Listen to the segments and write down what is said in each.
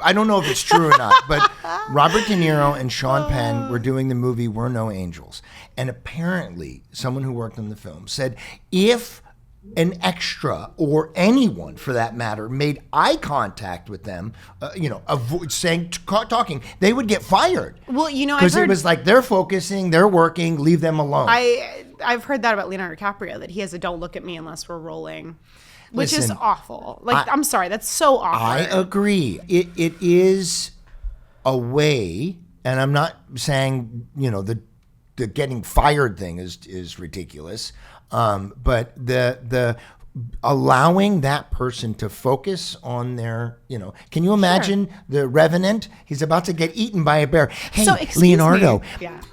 I don't know if it's true or not, but Robert De Niro and Sean Penn were doing the movie We're No Angels. And apparently, someone who worked on the film said if an extra or anyone for that matter made eye contact with them, talking, they would get fired. Well, because it was like they're focusing, they're working, leave them alone. I've heard that about Leonardo DiCaprio, that he has a "don't look at me unless we're rolling," which is awful. I'm sorry, that's so awful. I agree. It is a way, and I'm not saying the getting fired thing is ridiculous. But the allowing that person to focus on their, can you imagine the Revenant? He's about to get eaten by a bear. Hey, so, Leonardo,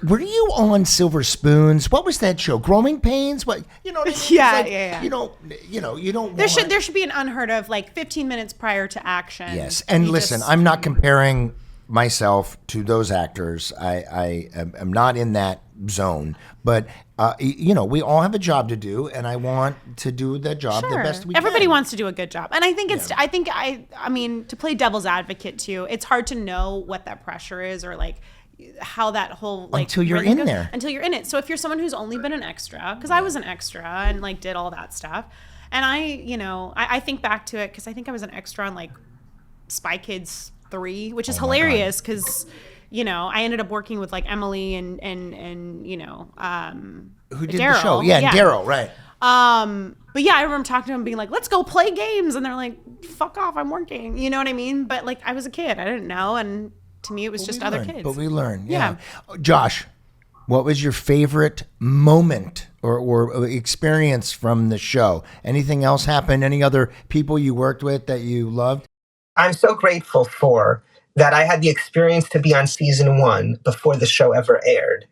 were you on Silver Spoons? What was that show? Growing Pains? What, what I mean? Yeah. You don't. There should be an unheard of 15 minutes prior to action. Yes, and listen, I'm not comparing myself to those actors. I am not in that zone, but we all have a job to do, and I want to do the job the best we can. Everybody wants to do a good job, and I think I mean, to play devil's advocate too, it's hard to know what that pressure is, or how that whole until you're in there. Until you're in it. So if you're someone who's only been an extra, because I was an extra and did all that stuff, and I think back to it because I think I was an extra on Spy Kids 3, which is hilarious because I ended up working with Emily and who did Daryl. The show? Yeah, Daryl, right. But yeah, I remember talking to them being like, let's go play games, and they're like, fuck off, I'm working. You know what I mean? But I was a kid, I didn't know, and to me it was just other kids. But we learned, yeah. Josh, what was your favorite moment or experience from the show? Anything else happen? Any other people you worked with that you loved? I'm so grateful for that I had the experience to be on season 1 before the show ever aired.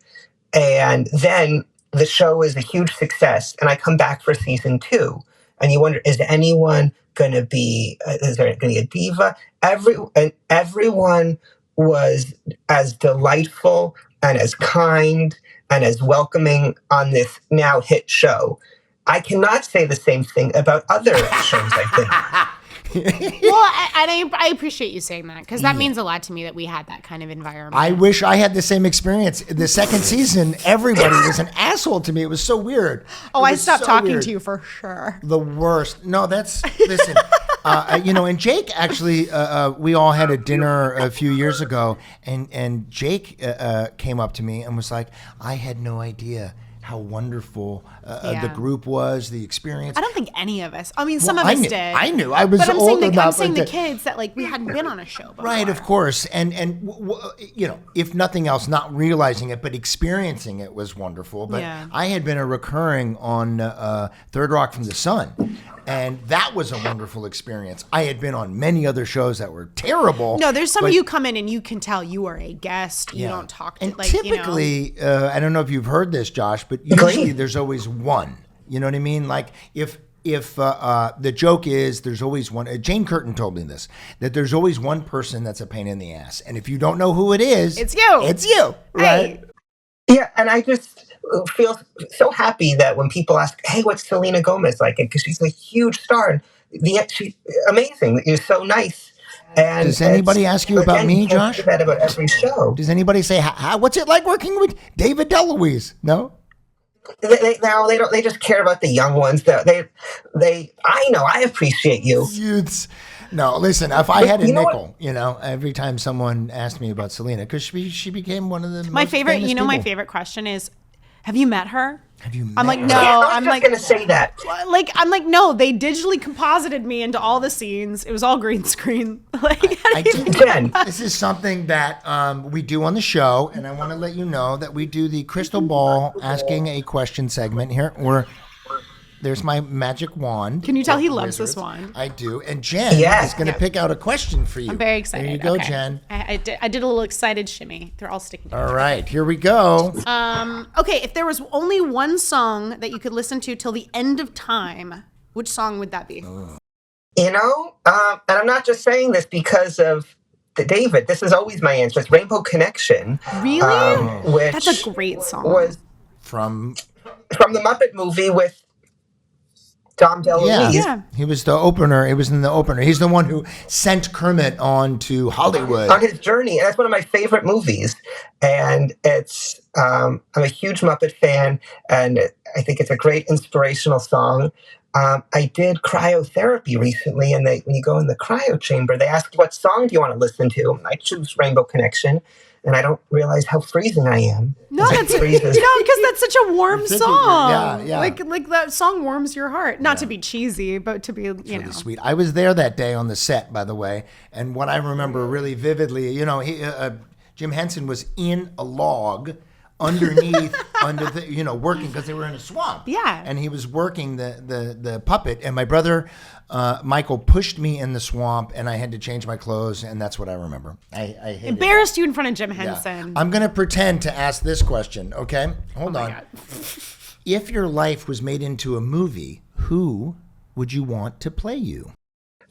And then the show is a huge success, and I come back for season 2. And you wonder, is anyone going to be, is there going to be a diva? Everyone was as delightful and as kind and as welcoming on this now hit show. I cannot say the same thing about other shows I've been on. Well, I appreciate you saying that, because that means a lot to me that we had that kind of environment. I wish I had the same experience. The second season, everybody was an asshole to me. It was so weird. I stopped talking to you for sure. The worst. No, listen. And Jake actually, we all had a dinner a few years ago, and Jake came up to me and was like, I had no idea how wonderful the group was, the experience. I don't think any of us. I mean, some of us did. I knew. I was but old enough. I'm saying the kids that we hadn't been on a show before. Right, of course. And if nothing else, not realizing it, but experiencing it was wonderful. But I had been a recurring on Third Rock from the Sun. And that was a wonderful experience. I had been on many other shows that were terrible. No, there's some you come in and you can tell you are a guest. You don't talk to, and typically, I don't know if you've heard this, Josh, but usually there's always one. You know what I mean? If the joke is there's always one. Jane Curtin told me this, that there's always one person that's a pain in the ass, and if you don't know who it is, it's you. It's you, right? Hey. Yeah, and I just feel so happy that when people ask, "Hey, what's Selena Gomez like?" Because she's a huge star. She's amazing. You're so nice. And does anybody ask you about me, Josh? That about every show. Does anybody say, "What's it like working with David DeLuise"? No. They don't. They just care about the young ones. I know. I appreciate you. Youths. No, listen. If I had a nickel, every time someone asked me about Selena, because she became one of the my most favorite. famous people. My favorite question is, have you met her? Have you met I'm like, her? no. I'm just going to say that. I'm like, no. They digitally composited me into all the scenes. It was all green screen. Jen. This is something that we do on the show, and I want to let you know that we do the crystal ball asking a question segment here. There's my magic wand. Can you tell he loves this wand? I do. And Jen is going to pick out a question for you. I'm very excited. There you go, Jen. I did a little excited shimmy. They're all sticking together. All right, here we go. Okay, if there was only one song that you could listen to till the end of time, which song would that be? And I'm not just saying this because of David. This is always my answer. It's Rainbow Connection. Really? That's a great song. Was from the Muppet movie with Dom DeLuise. Yeah. He was the opener. He was in the opener. He's the one who sent Kermit on to Hollywood. On his journey. And that's one of my favorite movies. And it's, I'm a huge Muppet fan, and I think it's a great inspirational song. I did cryotherapy recently, and when you go in the cryo chamber, they ask, what song do you want to listen to? I choose Rainbow Connection, and I don't realize how freezing I am. No, because that's such a warm song. Yeah. Like that song warms your heart. Not to be cheesy, but to be, you know. Really sweet. I was there that day on the set, by the way, and what I remember really vividly, Jim Henson was in a log underneath, working because they were in a swamp. Yeah. And he was working the puppet, and my brother Michael pushed me in the swamp, and I had to change my clothes, and that's what I remember. I hated embarrassed you in front of Jim Henson. Yeah. I'm going to pretend to ask this question, okay? Hold on. God. If your life was made into a movie, who would you want to play you?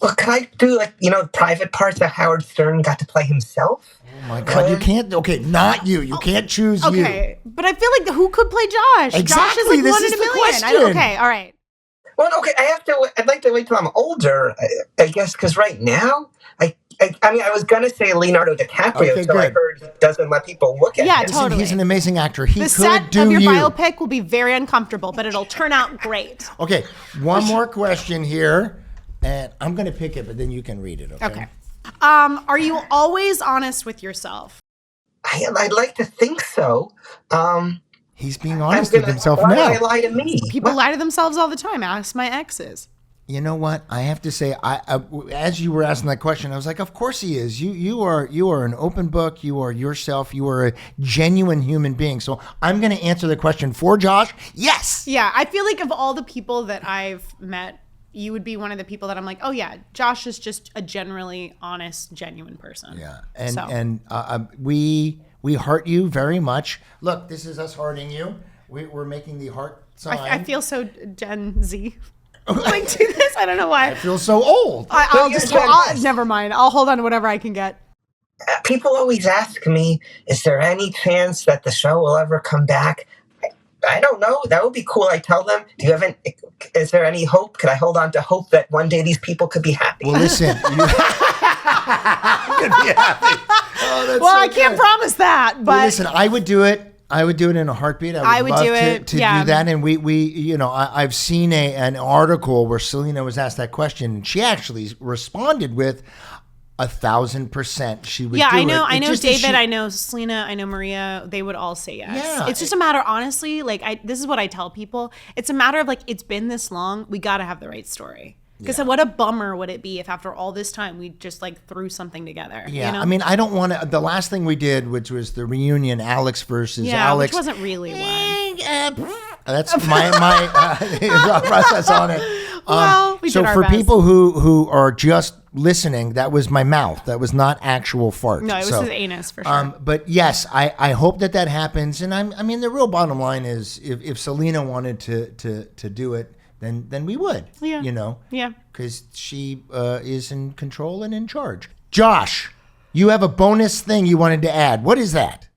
Well, can I do private parts that Howard Stern got to play himself? Oh my God, you can't. Okay, not you. You can't choose you. Okay, but I feel like who could play Josh? Exactly. Josh is like This one is in a the million. question. Okay, all right. Well, okay, I'd like to wait till I'm older, I guess, because right now, I was going to say Leonardo DiCaprio, Okay, so I good. heard doesn't let people look at him. Yeah, totally. He's an amazing actor. He The could set do of your you. biopic will be very uncomfortable, but it'll turn out great. Okay, one more question here, and I'm going to pick it, but then you can read it, okay? Okay. Are you always honest with yourself? I'd like to think so. He's being honest with himself why now. Why lie to me? People lie to themselves all the time. Ask my exes. You know what? I have to say, as you were asking that question, I was like, of course he is. You are an open book. You are yourself. You are a genuine human being. So I'm going to answer the question for Josh. Yes. Yeah, I feel like of all the people that I've met, you would be one of the people that I'm like, oh yeah, Josh is just a generally honest, genuine person. Yeah, and we heart you very much. Look, this is us hearting you. We're making the heart sign. I feel so Gen Z. Like do this. I don't know why. I feel so old. Never mind. I'll hold on to whatever I can get. People always ask me, is there any chance that the show will ever come back? I don't know. That would be cool. I tell them, is there any hope? Could I hold on to hope that one day these people could be happy? Well, listen. You could be happy. Oh, that's Well, so I can't good. promise that, but Well, listen, I would do it. I would do it in a heartbeat. I would love do it, to yeah. do that. And I've seen an article where Selena was asked that question, and she actually responded with 1,000% she would do it. I know Just David, I know Selena, I know Maria, they would all say yes. Yeah. It's just a matter, honestly, this is what I tell people. It's a matter of it's been this long, we got to have the right story. Because what a bummer would it be if after all this time we just through something together. Yeah, you know? I mean, I don't want to. The last thing we did, which was the reunion, Alex versus Alex. Which wasn't really one. That's my process on it. Well, we so did our for best. people who are just listening, that was my mouth. That was not actual fart. No, it was his anus for sure. But yes, I hope that happens. And I mean, the real bottom line is, if Selena wanted to do it, then we would. Yeah. Yeah. Because she is in control and in charge. Josh, you have a bonus thing you wanted to add. What is that?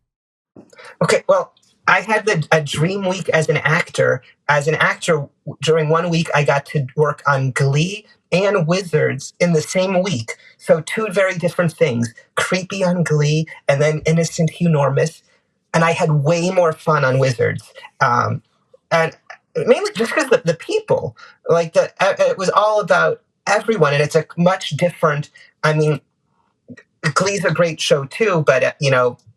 Okay, well, I had a dream week as an actor. As an actor, during 1 week, I got to work on Glee and Wizards in the same week. So two very different things. Creepy on Glee and then innocent humorous. And I had way more fun on Wizards. And mainly just because the people, it was all about everyone. And it's a much different, I mean, Glee's a great show too, but,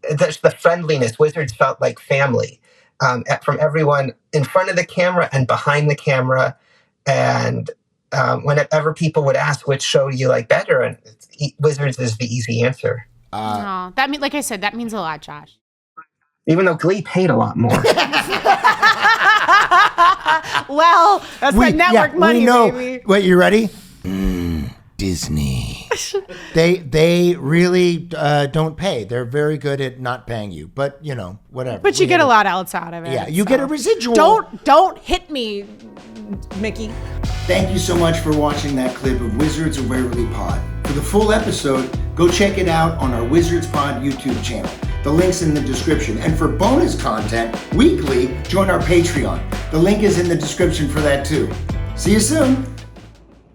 the friendliness. Wizards felt like family from everyone in front of the camera and behind the camera. And whenever people would ask which show do you like better, and Wizards is the easy answer. Like I said, that means a lot, Josh. Even though Glee paid a lot more. Well, that's that network money, we know. baby. Wait, you ready? Disney. They really don't pay. They're very good at not paying you, but whatever. But you get a lot else out of it. Yeah, you get a residual. Don't hit me, Mickey. Thank you so much for watching that clip of Wizards of Waverly Pod. For the full episode, go check it out on our Wizards Pod YouTube channel. The link's in the description. And for bonus content, weekly, join our Patreon. The link is in the description for that too. See you soon.